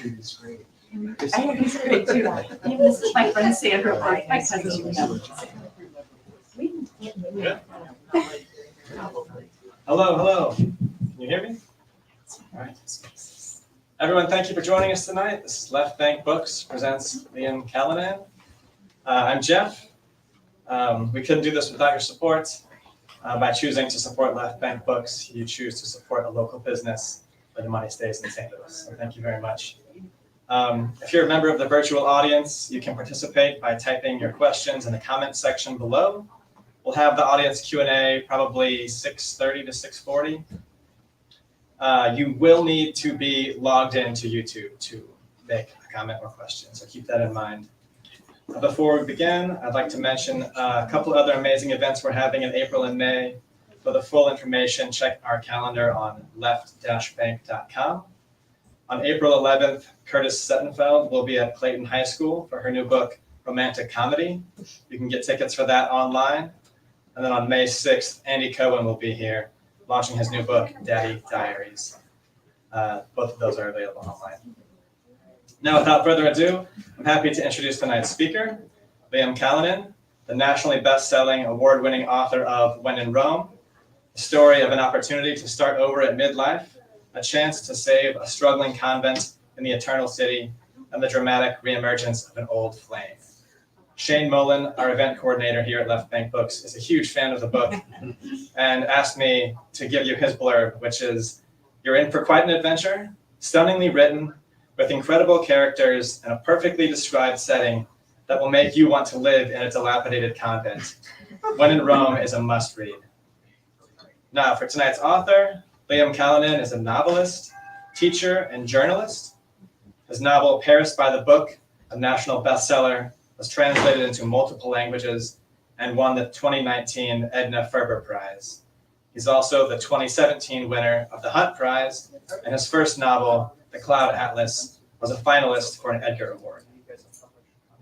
see the screen. I know he's great too. This is my friend Sandra, my cousin. Good. Hello. Can you hear me? All right. Everyone, thank you for joining us tonight. This is Left Bank Books presents Liam Callanan. I'm Jeff. We couldn't do this without your support. By choosing to support Left Bank Books, you choose to support a local business where the money stays in St. Louis. So thank you very much. If you're a member of the virtual audience, you can participate by typing your questions in the comment section below. We'll have the audience Q&A probably 6:30 to 6:40. You will need to be logged into YouTube to make a comment or question, so keep that in mind. Before we begin, I'd like to mention a couple other amazing events we're having in April and May. For the full information, check our calendar on left-bank.com. On April 11th, Curtis Settenfeld will be at Clayton High School for her new book, Romantic Comedy. You can get tickets for that online. And then on May 6th, Andy Cohen will be here, launching his new book, Daddy Diaries. Both of those are available online. Now, without further ado, I'm happy to introduce tonight's speaker, Liam Callanan, the nationally best-selling, award-winning author of When in Rome, the story of an opportunity to start over at midlife, a chance to save a struggling convent in the Eternal City, and the dramatic re-emergence of an old flame. Shane Mullen, our event coordinator here at Left Bank Books, is a huge fan of the book and asked me to give you his blurb, which is, "You're in for quite an adventure, stunningly written, with incredible characters and a perfectly described setting that will make you want to live in a dilapidated convent. When in Rome is a must-read." Now, for tonight's author, Liam Callanan is a novelist, teacher, and journalist. His novel, Paris by the Book, a national bestseller, was translated into multiple languages and won the 2019 Edna Ferber Prize. He's also the 2017 winner of the Hunt Prize, and his first novel, The Cloud Atlas, was a finalist for an Edgar Award.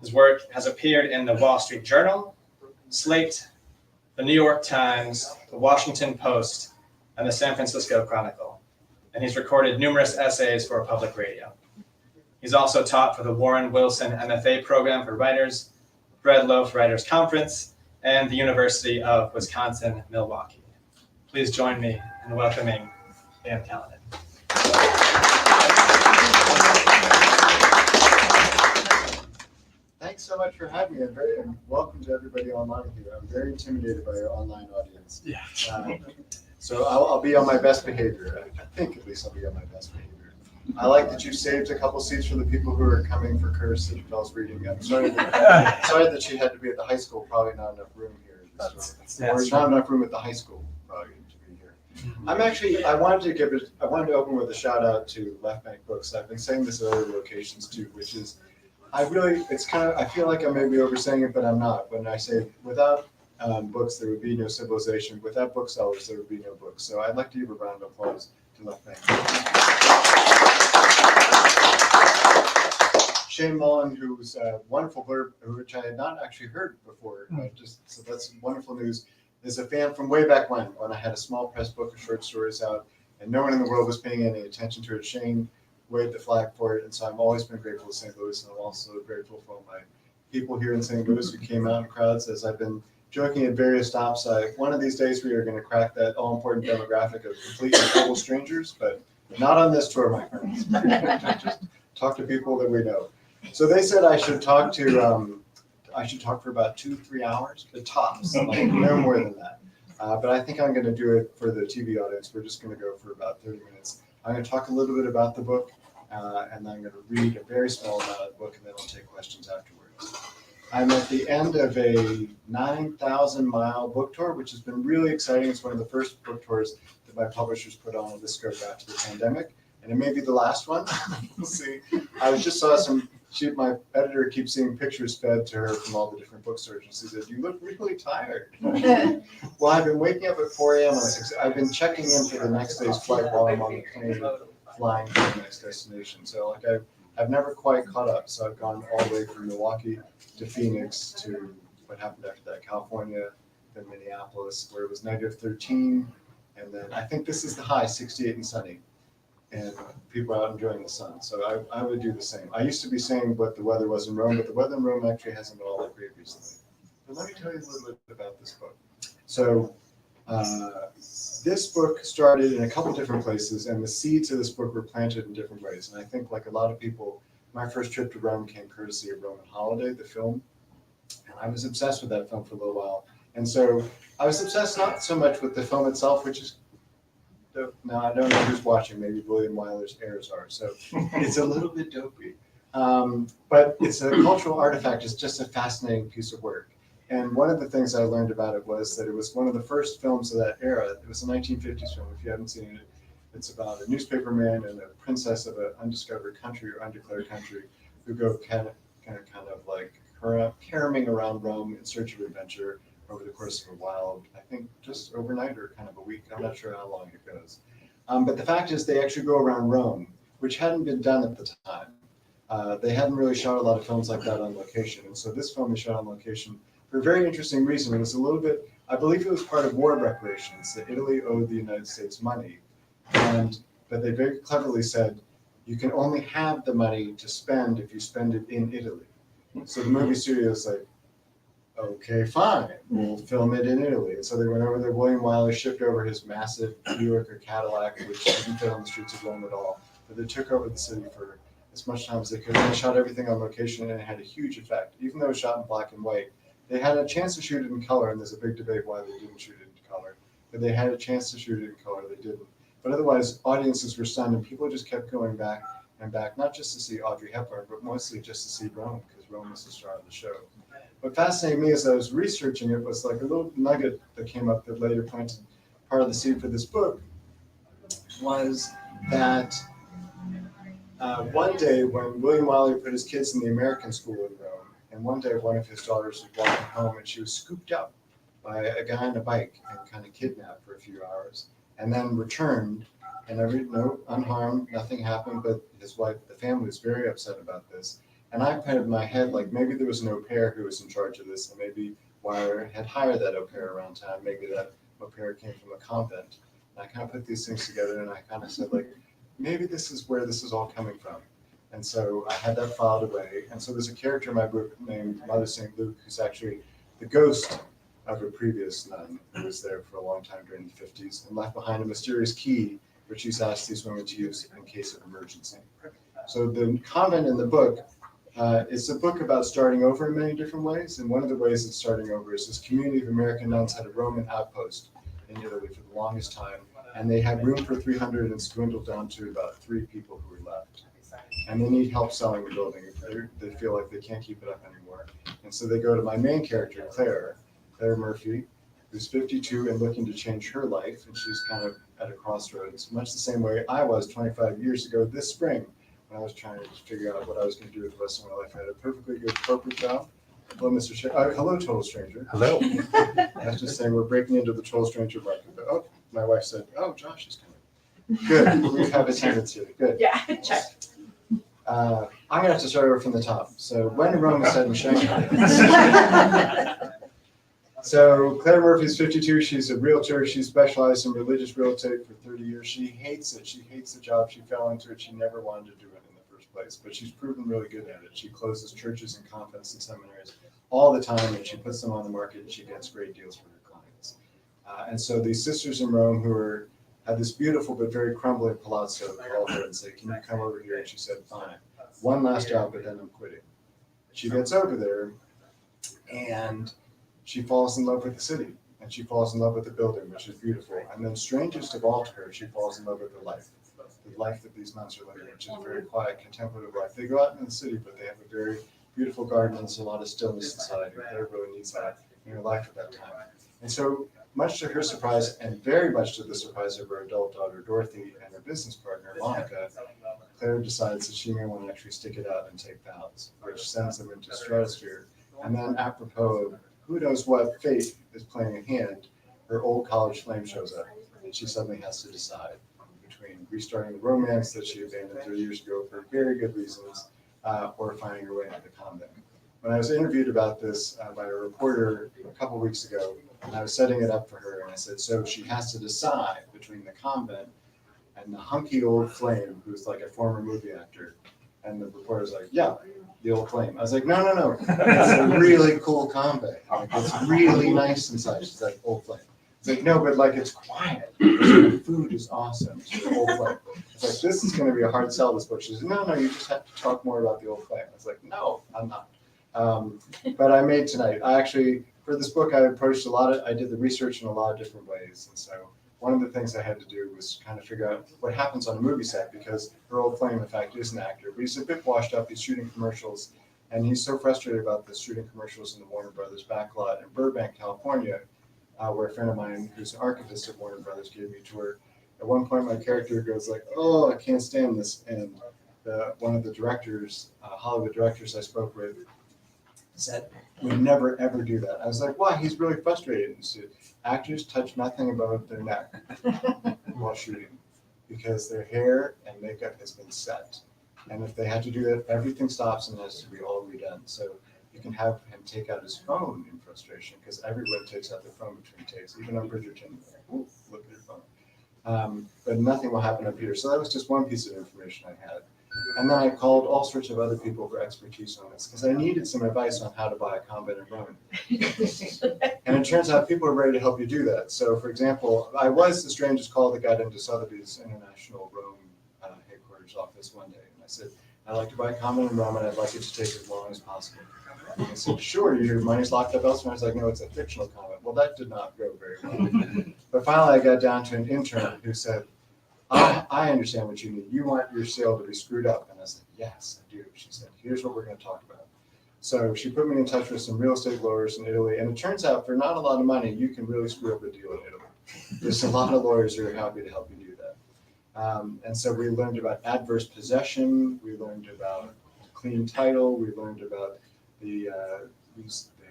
His work has appeared in the Wall Street Journal, Slate, the New York Times, the Washington Post, and the San Francisco Chronicle, and he's recorded numerous essays for public radio. He's also taught for the Warren Wilson MFA program for writers, Bread Loaf Writers Conference, and the University of Wisconsin-Milwaukee. Please join me in welcoming Liam Callanan. Thanks so much for having me, and welcome to everybody online here. I'm very intimidated by your online audience. Yeah. So I'll be on my best behavior. I think at least I'll be on my best behavior. I like that you saved a couple seats for the people who are coming for Curtis Settenfeld's reading. I'm sorry that she had to be at the high school. Probably not enough room here. Or not enough room at the high school probably to be here. I wanted to open with a shout out to Left Bank Books. I've been saying this at other locations too, which is I feel like I may be oversaying it, but I'm not. When I say without books, there would be no civilization. Without booksellers, there would be no books. So I'd like to give a round of applause to Left Bank. Shane Mullen, whose wonderful blurb, which I had not actually heard before, so that's wonderful news, is a fan from way back when I had a small press book of short stories out, and no one in the world was paying any attention to it. Shane waved the flag for it, and so I've always been grateful to St. Louis, and I'm also grateful for all my people here in St. Louis who came out in crowds. As I've been joking at various stops, one of these days we are going to crack that all-important demographic of complete and total strangers, but not on this tour, my friends. Just talk to people that we know. So they said I should talk for about 2-3 hours, the tops, like no more than that. But I think I'm going to do it for the TV audience. We're just going to go for about 30 minutes. I'm going to talk a little bit about the book, and then I'm going to read a very small amount of the book, and then I'll take questions afterwards. I'm at the end of a 9,000-mile book tour, which has been really exciting. It's one of the first book tours that my publishers put on this scope after the pandemic, and it may be the last one. We'll see. I just saw my editor keeps seeing pictures fed to her from all the different bookstores. And she said, "You look really tired." Well, I've been waking up at 4 a.m. I've been checking in for the next day's flight while I'm on the plane flying to the next destination. So I've never quite caught up. So I've gone all the way from Milwaukee to Phoenix to what happened after that, California, then Minneapolis, where it was -13. And then I think this is the high, 68 and sunny. and people out enjoying the sun. So I would do the same. I used to be saying what the weather was in Rome, but the weather in Rome actually hasn't been all that great recently. But let me tell you a little bit about this book. So this book started in a couple different places, and the seeds of this book were planted in different ways. And I think, like a lot of people, my first trip to Rome came courtesy of Roman Holiday, the film. And I was obsessed with that film for a little while. And so I was obsessed not so much with the film itself, which is, now I don't know who's watching, maybe William Wyler's heirs are, so it's a little bit dopey. But it's a cultural artifact, it's just a fascinating piece of work. And one of the things I learned about it was that it was one of the first films of that era. It was a 1950s film, if you haven't seen it. It's about a newspaperman and a princess of an undiscovered country or undeclared country who go kind of like caromming around Rome in search of adventure over the course of a wild, I think just overnight or kind of a week. I'm not sure how long it goes. But the fact is they actually go around Rome, which hadn't been done at the time. They hadn't really shot a lot of films like that on location. And so this film is shot on location for a very interesting reason. It was a little bit, I believe it was part of war reparations, that Italy owed the United States money. But they very cleverly said, you can only have the money to spend if you spend it in Italy. So the movie studio is like, okay, fine, we'll film it in Italy. And so they went over there. William Wyler shipped over his massive Buick or Cadillac, which didn't fit on the streets of Rome at all. But they took over the city for as much time as they could. And they shot everything on location, and it had a huge effect. Even though it was shot in black and white, they had a chance to shoot it in color, and there's a big debate why they didn't shoot it in color. But they had a chance to shoot it in color, they didn't. But otherwise, audiences were stunned, and people just kept going back and back, not just to see Audrey Hepburn, but mostly just to see Rome, because Rome was the star of the show. What fascinated me as I was researching it was like a little nugget that came up that later planted part of the seed for this book, was that one day when William Wyler put his kids in the American school in Rome, and one day one of his daughters was walking home and she was scooped up by a guy on a bike and kind of kidnapped for a few hours, and then returned, and unharmed, nothing happened, but his wife, the family was very upset about this. And I put in my head, like maybe there was an au pair who was in charge of this, and maybe Wyler had hired that au pair around town. Maybe that au pair came from a convent. And I kind of put these things together, and I kind of said, like, maybe this is where this is all coming from. And so I had that filed away. And so there's a character in my book named Mother St. Luke, who's actually the ghost of a previous nun who was there for a long time during the 50s and left behind a mysterious key, which she's asked these women to use in case of emergency. So the convent in the book, it's a book about starting over in many different ways. And one of the ways it's starting over is this community of American nuns had a Roman outpost in Italy for the longest time. And they had room for 300 and it's dwindled down to about 3 people who were left. And they need help selling the building. They feel like they can't keep it up anymore. And so they go to my main character, Claire Murphy, who's 52 and looking to change her life. And she's kind of at a crossroads, much the same way I was 25 years ago this spring, when I was trying to figure out what I was going to do with the rest of my life. I had a perfectly good corporate job. Hello, Mr. Hello, total stranger. Hello. I was just saying we're breaking into the total stranger market. But, oh, my wife said, "Oh, Josh is coming." Good. We have attendance here. Good. Yeah, check. I'm gonna have to start over from the top. So when Rome is set in Shanghai. So Claire Murphy's 52. She's a realtor. She specialized in religious real estate for 30 years. She hates it. She hates the job. She fell into it. She never wanted to do it in the first place, but she's proven really good at it. She closes churches and convents and seminaries all the time, and she puts them on the market, and she gets great deals for her clients. And so these sisters in Rome who had this beautiful but very crumbling palazzo called her and said, "Can you come over here?" And she said, "Fine. One last job, but then I'm quitting." She gets over there, and she falls in love with the city, and she falls in love with the building, which is beautiful. And then strangest of all to her, she falls in love with the life that these nuns are living, which is a very quiet, contemplative life. They go out into the city, but they have a very beautiful garden, and there's a lot of stillness inside, and Claire really needs that in her life at that time. And so, much to her surprise, and very much to the surprise of her adult daughter, Dorothy, and her business partner, Monica, Claire decides that she may want to actually stick it out and take vows, which sends them into stratosphere. And then, apropos of who knows what fate is playing a hand, her old college flame shows up, and she suddenly has to decide between restarting the romance that she abandoned 30 years ago for very good reasons, or finding her way into the convent. When I was interviewed about this by a reporter a couple weeks ago, and I was setting it up for her, and I said, so she has to decide between the convent and the hunky old flame, who's like a former movie actor. And the reporter's like, yeah, the old flame. I was like, no. It's a really cool convent. Like, it's really nice inside. She's like, old flame. It's like, no, but like it's quiet. The food is awesome. She's like, old flame. It's like, this is going to be a hard sell, this book. She says, no, you just have to talk more about the old flame. I was like, no, I'm not. But I made tonight. I actually, for this book, I approached I did the research in a lot of different ways. And so one of the things I had to do was kind of figure out what happens on a movie set, because her old flame, in fact, is an actor, but he's a bit washed up. He's shooting commercials, and he's so frustrated about the shooting commercials in the Warner Brothers backlot in Burbank, California, where a friend of mine who's an archivist at Warner Brothers gave me a tour. At one point, my character goes like, oh, I can't stand this. And one of the directors, Hollywood directors I spoke with, said, we never ever do that. I was like, why? He's really frustrated. He said, actors touch nothing above their neck while shooting, because their hair and makeup has been set. And if they had to do that, everything stops and has to be all redone. So you can have him take out his phone in frustration, because everyone takes out their phone between takes, even on Bridgerton. Ooh, look at your phone. But nothing will happen up here. So that was just one piece of information I had. And then I called all sorts of other people for expertise on this, because I needed some advice on how to buy a convent in Rome. And it turns out people are ready to help you do that. So, for example, I was the strangest call that got into Sotheby's International Rome headquarters office one day. And I said, I'd like to buy a convent in Rome, and I'd like it to take as long as possible. And they said, sure, your money's locked up elsewhere. I was like, no, it's a fictional convent. Well, that did not go very well. But finally, I got down to an intern who said, I understand what you need. You want your sale to be screwed up. And I said, yes, I do. She said, here's what we're going to talk about. So she put me in touch with some real estate lawyers in Italy. And it turns out, for not a lot of money, you can really screw up a deal in Italy. There's a lot of lawyers who are happy to help you do that. And so we learned about adverse possession. We learned about clean title. We learned about the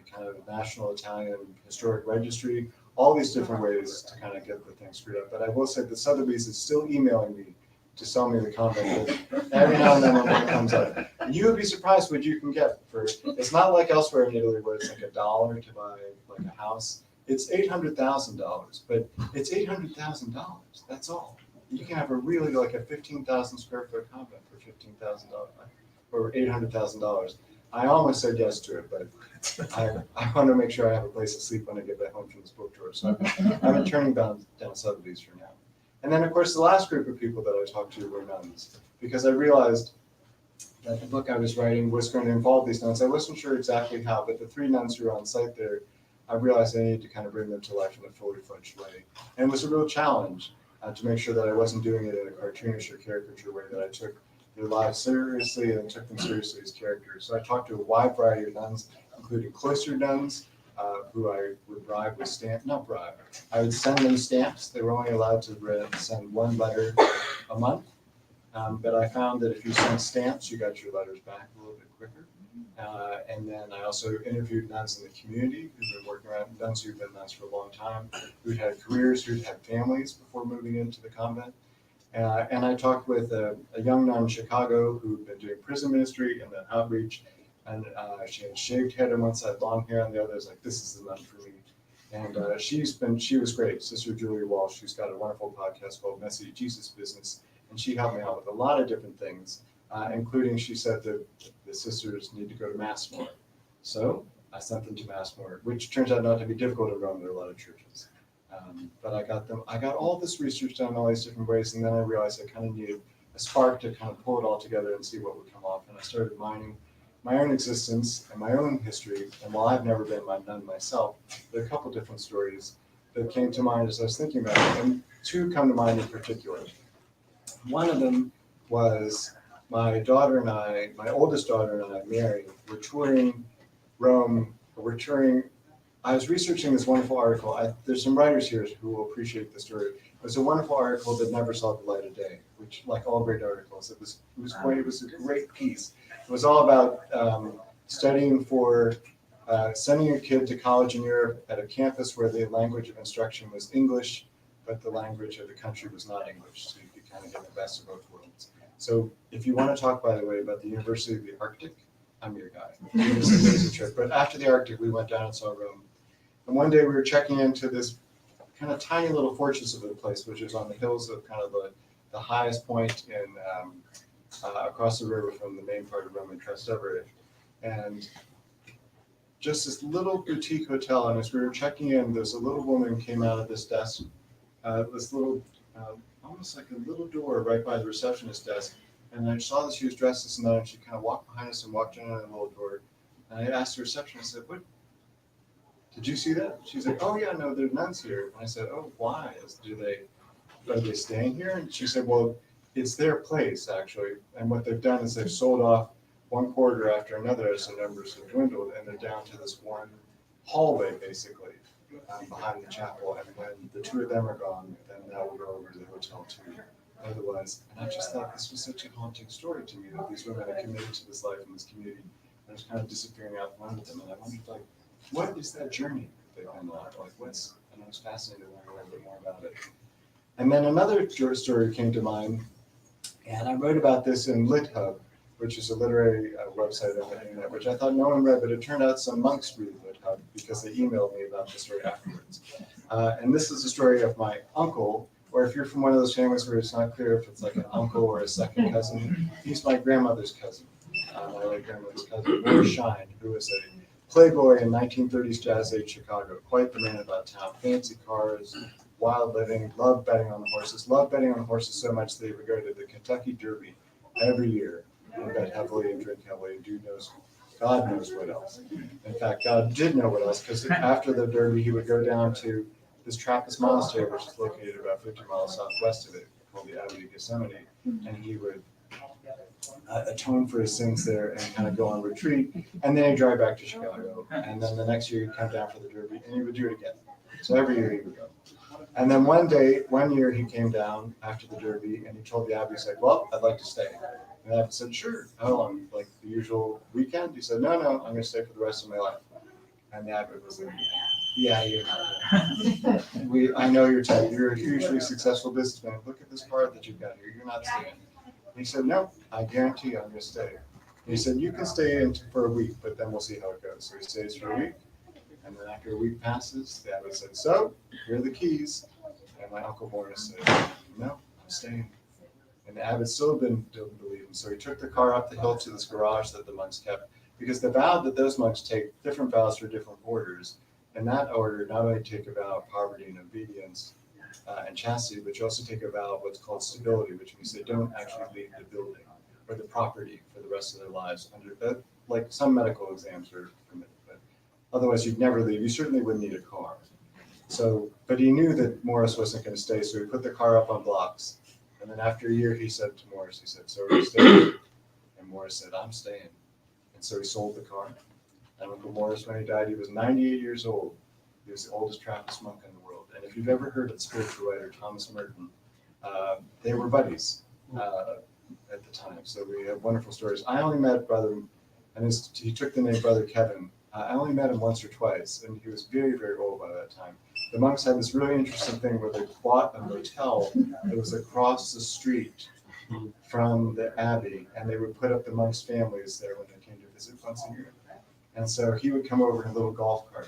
kind of National Italian Historic Registry. All these different ways to kind of get the thing screwed up. But I will say that Sotheby's is still emailing me to sell me the convent. Every now and then when one comes up, you would be surprised what you can get for. It's not like elsewhere in Italy where it's like $1 to buy like a house. It's $800,000, but it's $800,000. That's all. You can have a really like a 15,000 square foot convent for $15,000 or $800,000. I almost said yes to it, but I want to make sure I have a place to sleep when I get back home from this book tour. So I've been turning down Sotheby's for now. And then, of course, the last group of people that I talked to were nuns, because I realized that the book I was writing was going to involve these nuns. I wasn't sure exactly how, but the 3 nuns who were on site there, I realized I needed to kind of bring them to life in a fully fledged way. And it was a real challenge to make sure that I wasn't doing it in a cartoonish or caricature way, that I took their lives seriously and took them seriously as characters. So I talked to a wide variety of nuns, including cloistered nuns, who I would bribe with not bribe. I would send them stamps. They were only allowed to send 1 letter a month. But I found that if you sent stamps, you got your letters back a little bit quicker. And then I also interviewed nuns in the community who've been working around, nuns who've been nuns for a long time, who'd had careers, who'd had families before moving into the convent. And I talked with a young nun in Chicago who'd been doing prison ministry and then outreach. And she had shaved head on one side, long hair on the other. I was like, this is the nun for me. And she was great. Sister Julia Walsh, she's got a wonderful podcast called Messy Jesus Business. And she helped me out with a lot of different things, including she said that the sisters need to go to Mass more. So I sent them to Mass more, which turns out not to be difficult in Rome. There are a lot of churches. But I got all this research done in all these different ways. And then I realized I kind of needed a spark to kind of pull it all together and see what would come off. And I started mining my own existence and my own history. And while I've never been a nun myself, there are a couple different stories that came to mind as I was thinking about it. And 2 come to mind in particular. One of them was my oldest daughter and I, Mary, were touring Rome. I was researching this wonderful article. There's some writers here who will appreciate the story. It was a wonderful article that never saw the light of day, which, like all great articles, it was great. It was a great piece. It was all about studying for sending your kid to college in Europe at a campus where the language of instruction was English, but the language of the country was not English. So you could kind of get the best of both worlds. So if you want to talk, by the way, about the University of the Arctic, I'm your guy. It was an amazing trip. But after the Arctic, we went down and saw Rome. And one day we were checking into this kind of tiny little fortress of a place, which is on the hills of kind of the the highest point in across the river from the main part of Rome in Trastevere. And just this little boutique hotel, and as we were checking in, there's a little woman came out of this desk, this little, almost like a little door right by the receptionist desk. And I saw that she was dressed as a nun, and she kind of walked behind us and walked in on a little door. And I asked the receptionist, I said, "What? Did you see that?" She's like, "Oh yeah, no, there are nuns here." And I said, "Oh, why? Are they staying here?" And she said, "Well, it's their place actually. And what they've done is they've sold off one quarter after another as the numbers have dwindled, and they're down to this one hallway basically behind the chapel. And when the two of them are gone, then that will go over to the hotel too. Otherwise," and I just thought this was such a haunting story to me, that these women are committed to this life in this community, and it's kind of disappearing out from under them. And I wondered, like, what is that journey they've been on? Like, and I was fascinated to learn a little bit more about it. And then another story came to mind, and I wrote about this in LitHub, which is a literary website on the internet, which I thought no one read, but it turned out some monks read LitHub because they emailed me about the story afterwards. And this is the story of my uncle, or if you're from one of those families where it's not clear if it's like an uncle or a second cousin, he's my grandmother's cousin, my late grandmother's cousin, Boris Shine, who was a playboy in 1930s jazz age Chicago, quite the man about town, fancy cars, wild living, loved betting on the horses so much that he would go to the Kentucky Derby every year and bet heavily and drink heavily and God knows what else. In fact, God did know what else, because after the Derby, he would go down to this Trappist monastery, which is located about 50 miles southwest of it, called the Abbey of Gethsemane, and he would atone for his sins there and kind of go on retreat, and then he'd drive back to Chicago, and then the next year he'd come down for the Derby, and he would do it again. So every year he would go. And then one year he came down after the Derby, and he told the Abbey, he's like, "Well, I'd like to stay." And the Abbey said, "Sure, how long? Like the usual weekend?" He said, No, I'm going to stay for the rest of my life." And the Abbey was like, "Yeah, I know your type. You're a hugely successful businessman. Look at this card that you've got here. You're not staying." And he said, "No, I guarantee you I'm going to stay." And he said, "You can stay in for a week, but then we'll see how it goes." So he stays for a week. And then after a week passes, the Abbot said, "So, here are the keys." And my Uncle Boris said, "No, I'm staying." And the Abbot still didn't believe him. So he took the car up the hill to this garage that the monks kept, because the vow that those monks take different vows for different orders. And that order not only take a vow of poverty and obedience and chastity, but you also take a vow of what's called stability, which means they don't actually leave the building or the property for the rest of their lives. Like some medical exams are permitted, but otherwise you'd never leave. You certainly wouldn't need a car. So, but he knew that Morris wasn't going to stay, so he put the car up on blocks. And then after a year, he said to Morris, he said, "So are you staying?" And Morris said, "I'm staying." And so he sold the car. And Uncle Morris, when he died, he was 98 years old. He was the oldest Trappist monk in the world. And if you've ever heard of the spiritual writer Thomas Merton, they were buddies at the time. So we have wonderful stories. I only met Brother, and he took the name Brother Kevin. I only met him once or twice, and he was very, very old by that time. The monks had this really interesting thing where they bought a motel that was across the street from the Abbey, and they would put up the monks' families there when they came to visit once a year. And so he would come over in a little golf cart,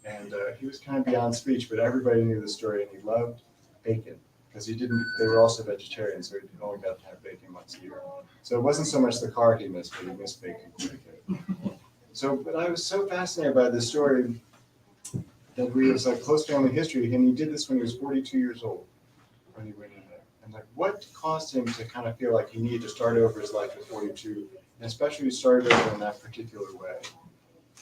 and he was kind of beyond speech, but everybody knew the story, and he loved bacon, because they were also vegetarians, so he only got to have bacon once a year. So it wasn't so much the car he missed, but he missed bacon quite a bit. So, but I was so fascinated by this story that we was like close family history, and he did this when he was 42 years old, when he went in there. And like, what caused him to kind of feel like he needed to start over his life at 42, and especially start over in that particular way?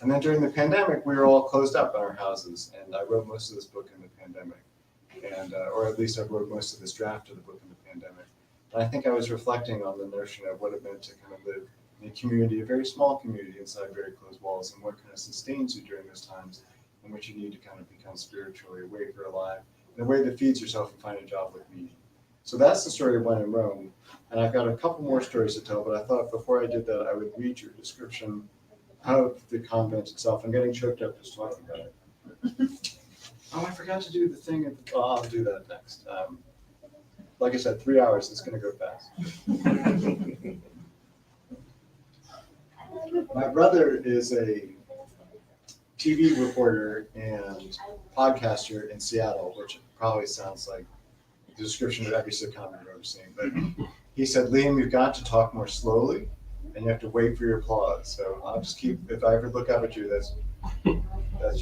And then during the pandemic, we were all closed up in our houses, and I wrote most of this book in the pandemic, and or at least I wrote most of this draft of the book in the pandemic. And I think I was reflecting on the notion of what it meant to kind of live in a community, a very small community inside very closed walls, and what kind of sustains you during those times in which you need to kind of become spiritually awake or alive in a way that feeds yourself and find a job with meaning. So that's the story of When in Rome. And I've got a couple more stories to tell, but I thought before I did that, I would read your description of the convent itself. I'm getting choked up just talking about it. Oh, I forgot to do the thing. I'll do that next. Like I said, 3 hours, it's going to go fast. My brother is a TV reporter and podcaster in Seattle, which probably sounds like the description of every sitcom you've ever seen. But he said, Liam, you've got to talk more slowly, and you have to wait for your applause. So I'll just keep, if I ever look up at you, that's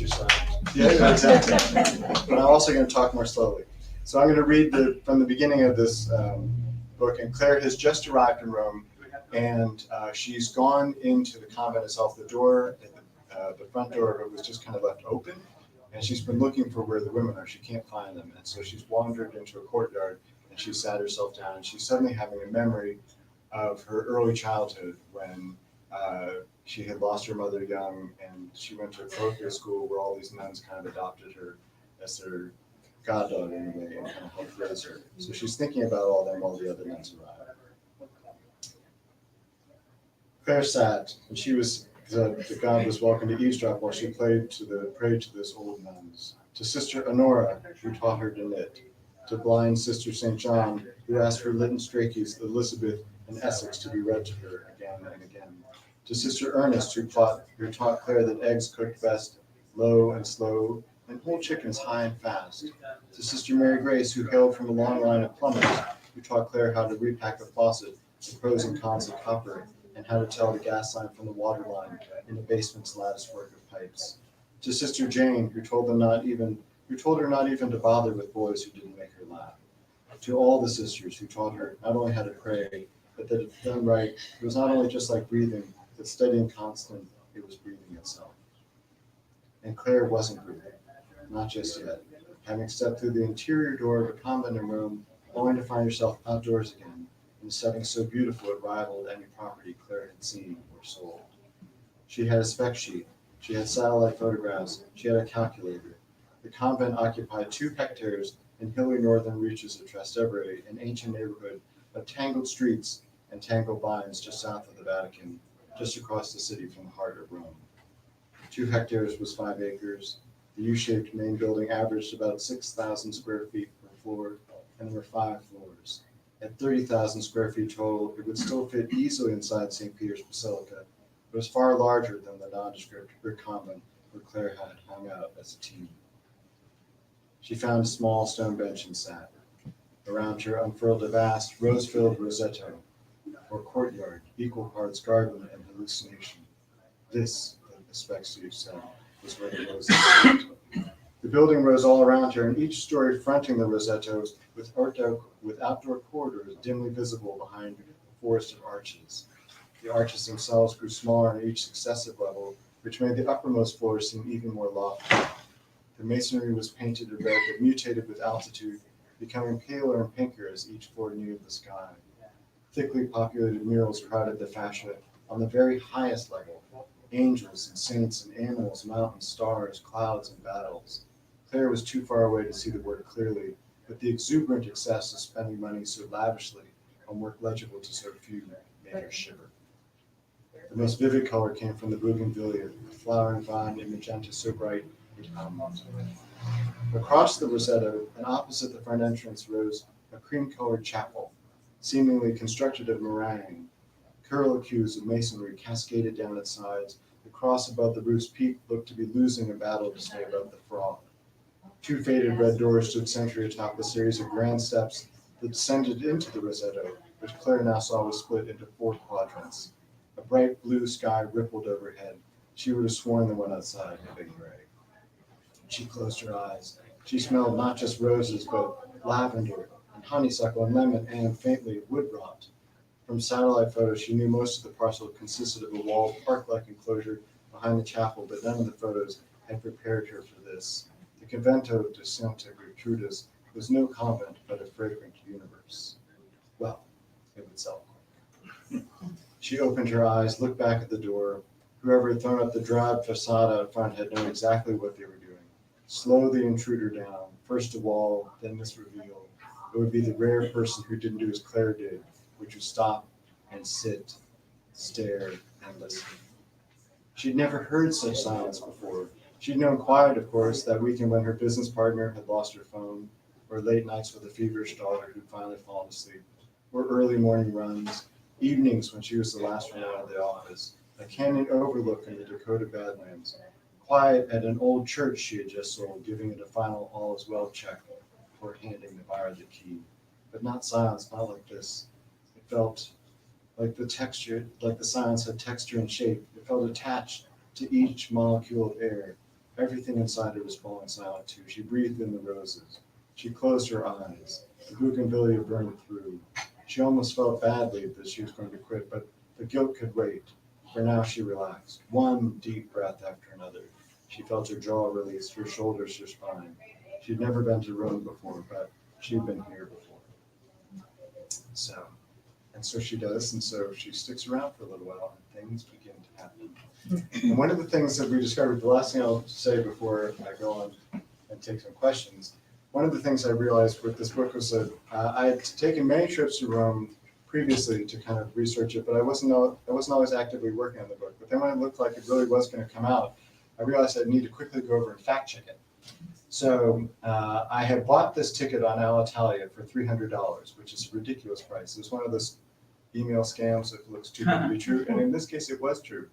your sign. Yeah, exactly. But I'm also going to talk more slowly. So I'm going to read from the beginning of this book, and Claire has just arrived in Rome, and she's gone into the convent itself. The door, the front door of it was just kind of left open, and she's been looking for where the women are. She can't find them, and so she's wandered into a courtyard, and she sat herself down, and she's suddenly having a memory of her early childhood when she had lost her mother young, and she went to a parochial school where all these nuns kind of adopted her as their goddaughter in a way and kind of helped raise her. So she's thinking about all them while the other nuns arrive. Claire sat, and she was, the god was welcome to eavesdrop while she prayed to this old nuns. To Sister Honora, who taught her to knit. To blind Sister St. John, who asked her Lytton Strachey's Elizabeth and Essex to be read to her again and again. To Sister Ernest, who taught Claire that eggs cooked best low and slow, and whole chickens high and fast. To Sister Mary Grace, who hailed from a long line of plumbers, who taught Claire how to repack a faucet, the pros and cons of copper, and how to tell the gas line from the water line in the basement's latticework of pipes. To Sister Jane, who told her not even to bother with boys who didn't make her laugh. To all the sisters who taught her not only how to pray, but that if done right, it was not only just like breathing, but steady and constant, it was breathing itself. And Claire wasn't breathing, not just yet, having stepped through the interior door of a convent in Rome, only to find herself outdoors again, in a setting so beautiful it rivaled any property Claire had seen or sold. She had a spec sheet, she had satellite photographs, she had a calculator. The convent occupied 2 hectares in hilly northern reaches of Trastevere, an ancient neighborhood of tangled streets and tangled vines just south of the Vatican, just across the city from the heart of Rome. 2 hectares was 5 acres. The U-shaped main building averaged about 6,000 square feet per floor, and there were 5 floors. At 30,000 square feet total, it would still fit easily inside St. Peter's Basilica, but was far larger than the nondescript brick convent where Claire had hung out as a teen. She found a small stone bench and sat. Around her unfurled a vast, rose-filled rosetto, or courtyard, equal parts garden and hallucination. This, the spec suit said, was where the roses lived. The building rose all around her, and each story fronting the rosettos with outdoor corridors dimly visible behind a forest of arches. The arches themselves grew smaller on each successive level, which made the uppermost floor seem even more lofty. The masonry was painted a red that mutated with altitude, becoming paler and pinker as each floor neared the sky. Thickly populated murals crowded the fascia on the very highest level. Angels and saints and animals, mountains, stars, clouds, and battles. Claire was too far away to see the work clearly, but the exuberant excess of spending money so lavishly on work legible to so few made her shiver. The most vivid color came from the bougainvillea, a flowering vine in magenta so bright it hummed. Across the Rosetto and opposite the front entrance rose a cream-colored chapel, seemingly constructed of meringue. Curlicues of masonry cascaded down its sides. The cross above the roof's peak looked to be losing a battle to stay above the froth. 2 faded red doors stood sentry atop a series of grand steps that descended into the Rosetto, which Claire now saw was split into 4 quadrants. A bright blue sky rippled overhead. She would have sworn the one outside had been gray. She closed her eyes. She smelled not just roses, but lavender and honeysuckle and lemon and, faintly, wood rot. From satellite photos, she knew most of the parcel consisted of a walled park-like enclosure behind the chapel, but none of the photos had prepared her for this. The Convento de Santa Gertrudis was no convent, but a fragrant universe. Well, it would sell. She opened her eyes, looked back at the door. Whoever had thrown up the drab facade out front had known exactly what they were doing. Slow the intruder down, first a wall, then this reveal. It would be the rare person who didn't do as Claire did, which was stop and sit, stare, and listen. She'd never heard such silence before. She'd known quiet, of course, that weekend when her business partner had lost her phone, or late nights with a feverish daughter who'd finally fallen asleep, or early morning runs, evenings when she was the last one out of the office, a canyon overlook in the Dakota Badlands, quiet at an old church she had just sold, giving it a final all is well check before handing the buyer the key, but not silence, not like this. It felt like the texture, like the silence had texture and shape. It felt attached to each molecule of air. Everything inside her was falling silent too. She breathed in the roses. She closed her eyes. The bougainvillea burned through. She almost felt badly that she was going to quit, but the guilt could wait. For now she relaxed. One deep breath after another. She felt her jaw release, her shoulders, her spine. She'd never been to Rome before, but she'd been here before. So she does, and so she sticks around for a little while, and things begin to happen. And one of the things that we discovered, the last thing I'll say before I go on and take some questions, one of the things I realized with this book was that I had taken many trips to Rome previously to kind of research it, but I wasn't always actively working on the book. But then when it looked like it really was going to come out, I realized I'd need to quickly go over and fact check it. So I had bought this ticket on Alitalia for $300, which is a ridiculous price. It was one of those email scams that looks too good to be true, and in this case, it was true.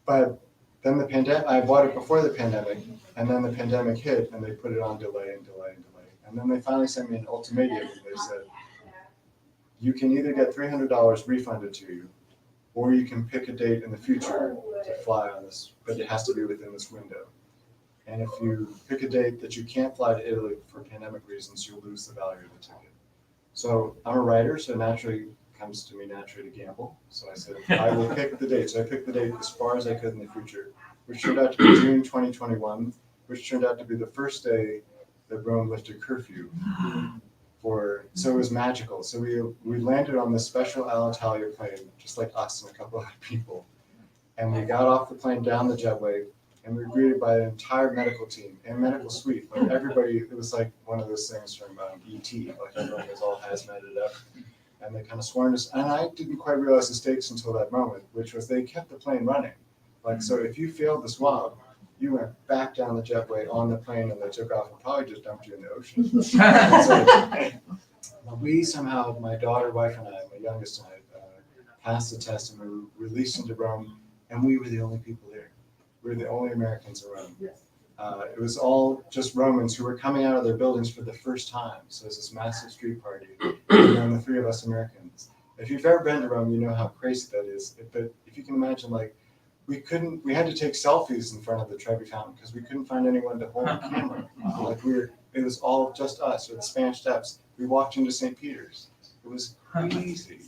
But then the pandemic, I bought it before the pandemic, and then the pandemic hit, and they put it on delay and delay and delay. And then they finally sent me an ultimatum, and they said, you can either get $300 refunded to you, or you can pick a date in the future to fly on this, but it has to be within this window. And if you pick a date that you can't fly to Italy for pandemic reasons, you'll lose the value of the ticket. So I'm a writer, so naturally comes to me naturally to gamble. So I said, I will pick the date. So I picked the date as far as I could in the future, which turned out to be June 2021, which turned out to be the first day that Rome lifted curfew. So it was magical. So we landed on this special Alitalia plane, just like us and a couple other people. And we got off the plane down the jetway, and we were greeted by an entire medical team and medical suite. Like everybody, it was like one of those things from E.T., like everyone was all hazmated up. And they kind of swarmed us. And I didn't quite realize the stakes until that moment, which was they kept the plane running. Like, so if you failed the swab, you went back down the jetway on the plane, and they took off and probably just dumped you in the ocean. So we somehow, my daughter, wife, and I, my youngest and I, passed the test, and we were released into Rome, and we were the only people there. We were the only Americans in Rome. It was all just Romans who were coming out of their buildings for the first time. So it was this massive street party, and then the three of us Americans. If you've ever been to Rome, you know how crazy that is. But if you can imagine, like, we had to take selfies in front of the Trevi Fountain because we couldn't find anyone to hold a camera. Like it was all just us with Spanish Steps. We walked into St. Peter's. It was crazy.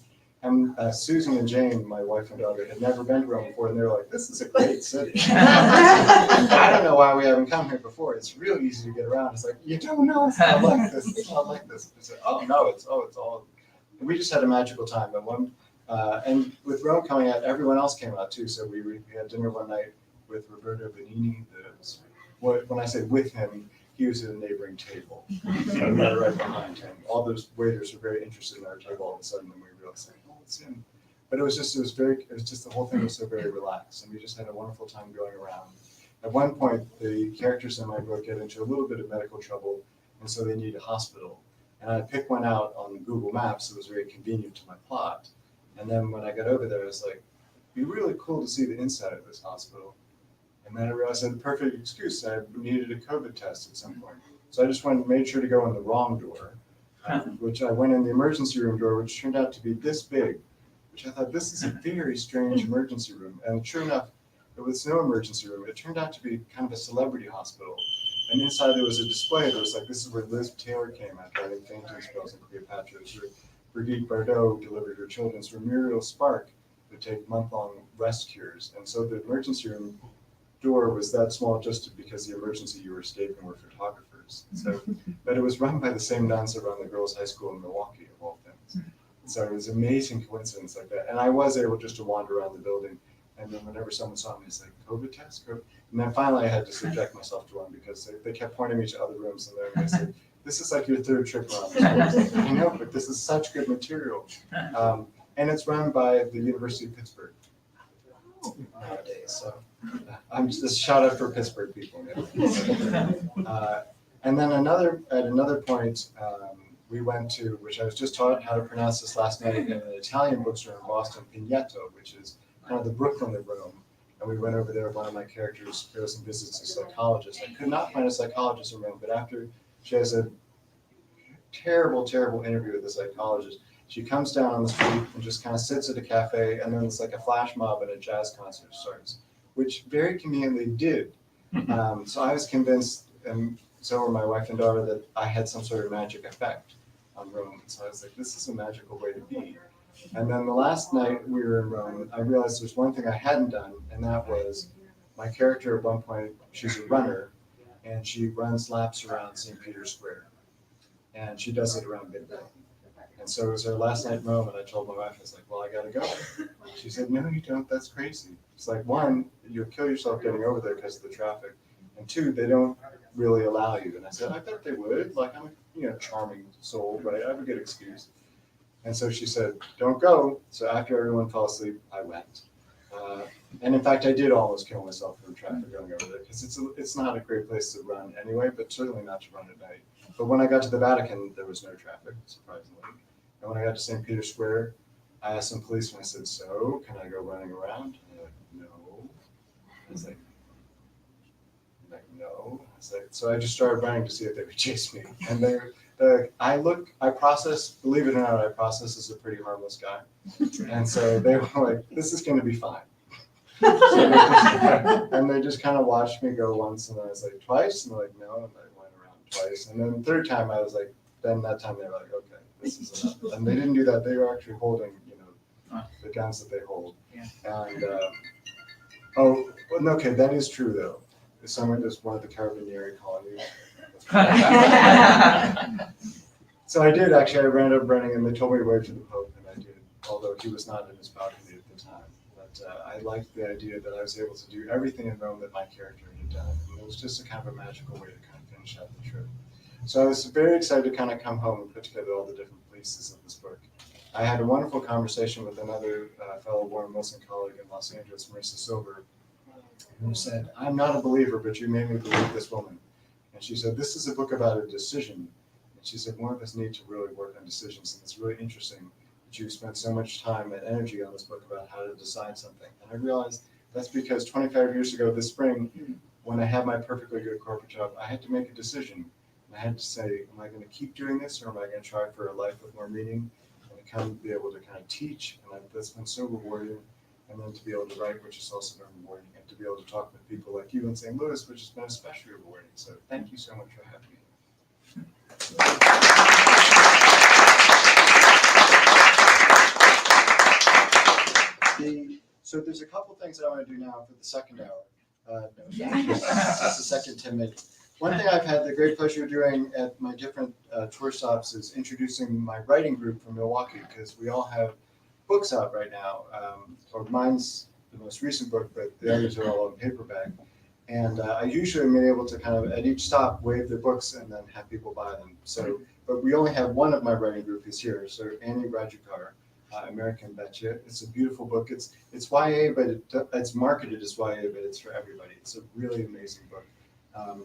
And Susan and Jane, my wife and daughter, had never been to Rome before, and they were like, this is a great city. I don't know why we haven't come here before. It's real easy to get around. It's like, you don't know, it's not like this. It's not like this. It's like, it's all. And we just had a magical time. And with Rome coming out, everyone else came out too. So we had dinner one night with Roberto Benigni. When I say with him, he was at a neighboring table. So we were right behind him. All those waiters were very interested in our table all of a sudden, and we realized, oh, it's him. But it was just the whole thing was so very relaxed, and we just had a wonderful time going around. At one point, the characters in my book get into a little bit of medical trouble, and so they need a hospital. And I picked one out on Google Maps that was very convenient to my plot. And then when I got over there, I was like, it'd be really cool to see the inside of this hospital. And then I realized I had the perfect excuse. I needed a COVID test at some point. So I just made sure to go in the wrong door, which I went in the emergency room door, which turned out to be this big, which I thought, this is a very strange emergency room. And sure enough, there was no emergency room. It turned out to be kind of a celebrity hospital. And inside there was a display that was like, this is where Liz Taylor came after having fainting spells in Cleopatra. It was where Brigitte Bardot delivered her children. It's where Muriel Spark would take month-long rest cures. And so the emergency room door was that small just because the emergency you were escaping were photographers. So, but it was run by the same nuns that run the girls' high school in Milwaukee, of all things. So it was an amazing coincidence like that. And I was able just to wander around the building. And then whenever someone saw me, it's like, COVID test? And then finally I had to subject myself to one because they kept pointing me to other rooms, and then they said, this is like your third trip around this place. I know, but this is such good material. And it's run by the University of Pittsburgh nowadays. So I'm just a shout out for Pittsburgh people. And then at another point, we went to, which I was just taught how to pronounce this last night, in an Italian bookstore in Boston, Pineto, which is kind of the Brooklyn of Rome. And we went over there, one of my characters goes and visits a psychologist. I could not find a psychologist in Rome, but after she has a terrible, terrible interview with a psychologist. She comes down on the street and just kind of sits at a cafe, and then it's like a flash mob at a jazz concert starts, which very conveniently did. So I was convinced, and so were my wife and daughter, that I had some sort of magic effect on Rome. So I was like, this is a magical way to be. And then the last night we were in Rome, I realized there's one thing I hadn't done, and that was my character at one point, she's a runner, and she runs laps around St. Peter's Square. And she does it around midnight. And so it was her last night moment. I told my wife, I was like, well, I gotta go. She said, no, you don't, that's crazy. It's like, one, you'll kill yourself getting over there because of the traffic. And two, they don't really allow you. And I said, I bet they would. Like, I'm a charming soul, right? I have a good excuse. And so she said, don't go. So after everyone fell asleep, I went. And in fact, I did almost kill myself from traffic going over there because it's not a great place to run anyway, but certainly not to run at night. But when I got to the Vatican, there was no traffic, surprisingly. And when I got to St. Peter's Square, I asked some policemen, I said, so can I go running around? And they're like, no. I was like, no. I was like, so I just started running to see if they would chase me. And I process, believe it or not, I process as a pretty harmless guy. And so they were like, this is going to be fine. And they just kind of watched me go once, and I was like, twice? And they're like, no. And I went around twice. And then the third time, I was like, then that time they were like, okay, this is enough. And they didn't do that. They were actually holding, the guns that they hold. Yeah. And, okay, that is true, though. If someone just wanted the Carabinieri colony. So I did, actually. I ran up running, and they told me to wave to the Pope, and I did, although he was not in his balcony at the time. But I liked the idea that I was able to do everything in Rome that my character had done. And it was just a kind of a magical way to kind of finish out the trip. So I was very excited to kind of come home and put together all the different pieces of this book. I had a wonderful conversation with another fellow Warren Wilson colleague in Los Angeles, Marissa Silver, who said, I'm not a believer, but you made me believe this woman. And she said, this is a book about a decision. And she said, more of us need to really work on decisions. And it's really interesting that you spent so much time and energy on this book about how to decide something. And I realized that's because 25 years ago this spring, when I had my perfectly good corporate job, I had to make a decision. And I had to say, am I going to keep doing this, or am I going to try for a life with more meaning and to kind of be able to kind of teach? And that's been so rewarding. And then to be able to write, which has also been rewarding, and to be able to talk with people like you in St. Louis, which has been especially rewarding. So thank you so much for having me. So there's a couple things that I want to do now for the second hour. Just the second 10 minutes. One thing I've had the great pleasure of doing at my different tour stops is introducing my writing group from Milwaukee, because we all have books out right now. Or mine's the most recent book, but the others are all on paperback. And I usually am able to kind of at each stop wave their books and then have people buy them. So, but we only have one of my writing group is here. So Annie Rajukar, American Betcha. It's a beautiful book. It's YA, but it's marketed as YA, but it's for everybody. It's a really amazing book.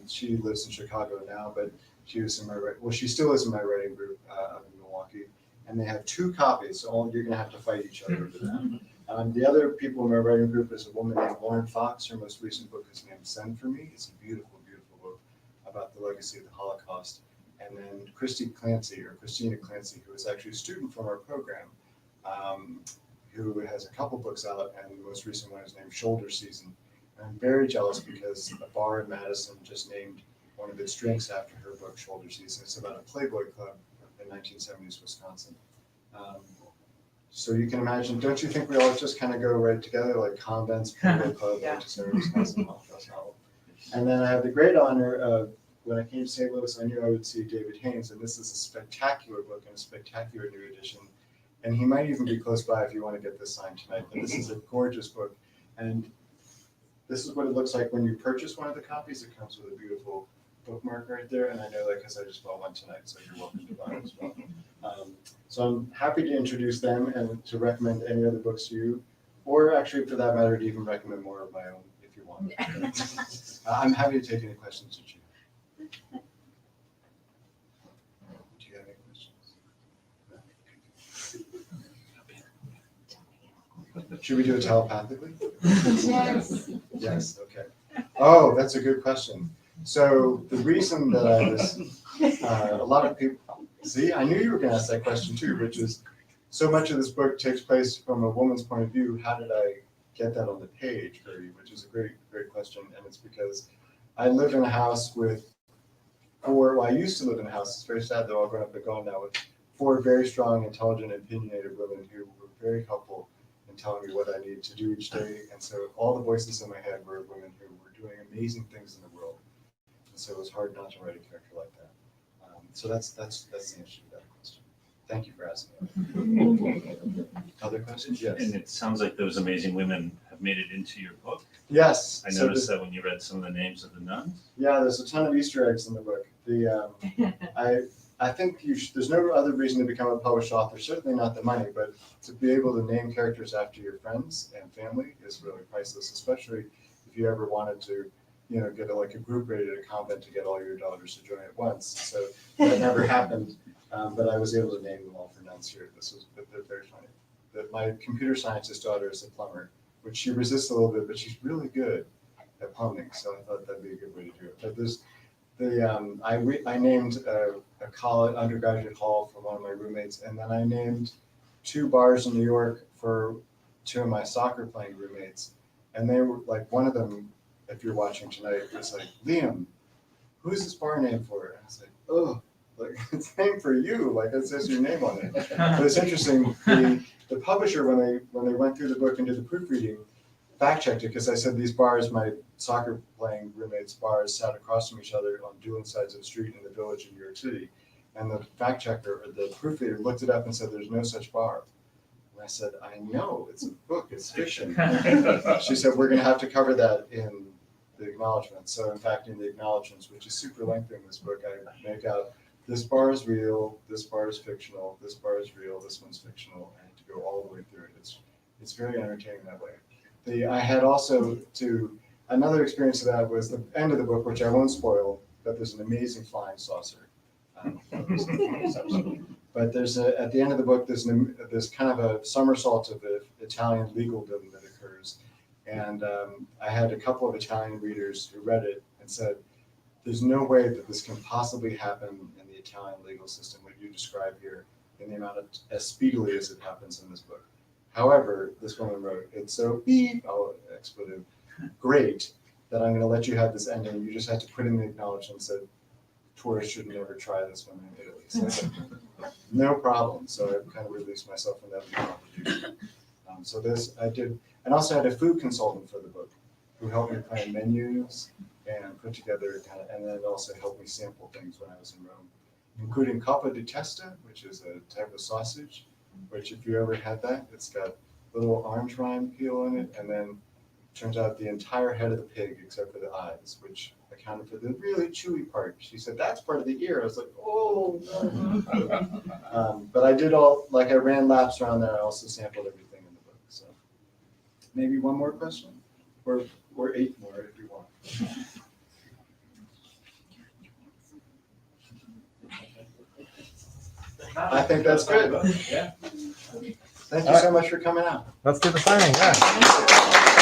She lives in Chicago now, but she was in my she still is in my writing group up in Milwaukee. And they have 2 copies, so you're going to have to fight each other over that. The other people in my writing group is a woman named Lauren Fox. Her most recent book is named Send For Me. It's a beautiful, beautiful book about the legacy of the Holocaust. And then Christina Clancy, who is actually a student from our program, who has a couple books out, and the most recent one is named Shoulder Season. And I'm very jealous because a bar in Madison just named one of its drinks after her book, Shoulder Season. It's about a Playboy club in 1970s Wisconsin. So you can imagine, don't you think we all just kind of go right together, like convents, Playboy club, 1970s Wisconsin, and then I have the great honor of, when I came to St. Louis, I knew I would see David Haynes, and this is a spectacular book and a spectacular new edition. And he might even be close by if you want to get this signed tonight. But this is a gorgeous book, and this is what it looks like when you purchase one of the copies. It comes with a beautiful bookmark right there, and I know that because I just bought one tonight, so you're welcome to buy it as well. So I'm happy to introduce them and to recommend any other books to you, or actually, for that matter, to even recommend more of my own if you want. I'm happy to take any questions that you have. Do you have any questions? Should we do it telepathically? Yes. Yes, okay. Oh, that's a good question. So the reason that I was, a lot of people, See, I knew you were going to ask that question too, which is so much of this book takes place from a woman's point of view. How did I get that on the page for you? Which is a great question. And it's because I live in a house with well, I used to live in a house. It's very sad they're all grown up and gone now, with 4 very strong, intelligent, opinionated women who were very helpful in telling me what I needed to do each day. And so all the voices in my head were women who were doing amazing things in the world. And so it was hard not to write a character like that. So that's the answer to that question. Thank you for asking. Other questions? Yes. And it sounds like those amazing women have made it into your book. Yes. I noticed that when you read some of the names of the nuns. Yeah, there's a ton of Easter eggs in the book. I think there's no other reason to become a published author, certainly not the money, but to be able to name characters after your friends and family is really priceless, especially if you ever wanted to, get a group rated at a convent to get all your daughters to join at once. So that never happened, but I was able to name them all for nuns here. They're very funny. My computer scientist daughter is a plumber, which she resists a little bit, but she's really good at plumbing. So I thought that'd be a good way to do it. But there's I named a college undergraduate hall for one of my roommates, and then I named 2 bars in New York for 2 of my soccer playing roommates. And they were like, one of them, if you're watching tonight, was like, Liam, who's this bar named for? And I was like, oh, it's named for you. Like it says your name on it. But it's interesting. The publisher, when they went through the book and did the proofreading, fact checked it because I said these bars, my soccer playing roommates' bars, sat across from each other on dual sides of the street in the Village in New York City. And the fact checker, or the proofreader, looked it up and said, "There's no such bar." And I said, "I know, it's a book, it's fiction." She said, "We're going to have to cover that in the acknowledgments." So in fact, in the acknowledgments, which is super lengthy in this book, I make out this bar is real, this bar is fictional, this bar is real, this one's fictional. I had to go all the way through it. It's very entertaining that way. I had also another experience of that was the end of the book, which I won't spoil, but there's an amazing flying saucer. But there's at the end of the book, there's kind of a somersault of the Italian legaldom that occurs. And I had a couple of Italian readers who read it and said, there's no way that this can possibly happen in the Italian legal system, what you describe here, in the amount of as speedily as it happens in this book. However, this woman wrote, it's so expletive, great that I'm going to let you have this ending. You just had to put in the acknowledgement that tourists should never try this one in Italy. So I said, no problem. So I kind of released myself from that obligation. So this I did, and also had a food consultant for the book who helped me plan menus and put together and then also helped me sample things when I was in Rome, including coppa di testa, which is a type of sausage, which if you ever had that, it's got little orange rind peel in it, and then turns out the entire head of the pig except for the eyes, which accounted for the really chewy part. She said, that's part of the ear. I was like, oh, no. But I did I ran laps around there. I also sampled everything in the book. So maybe one more question or 8 more if you want. I think that's good. Yeah. Thank you so much for coming out. Let's do the signing. Yeah.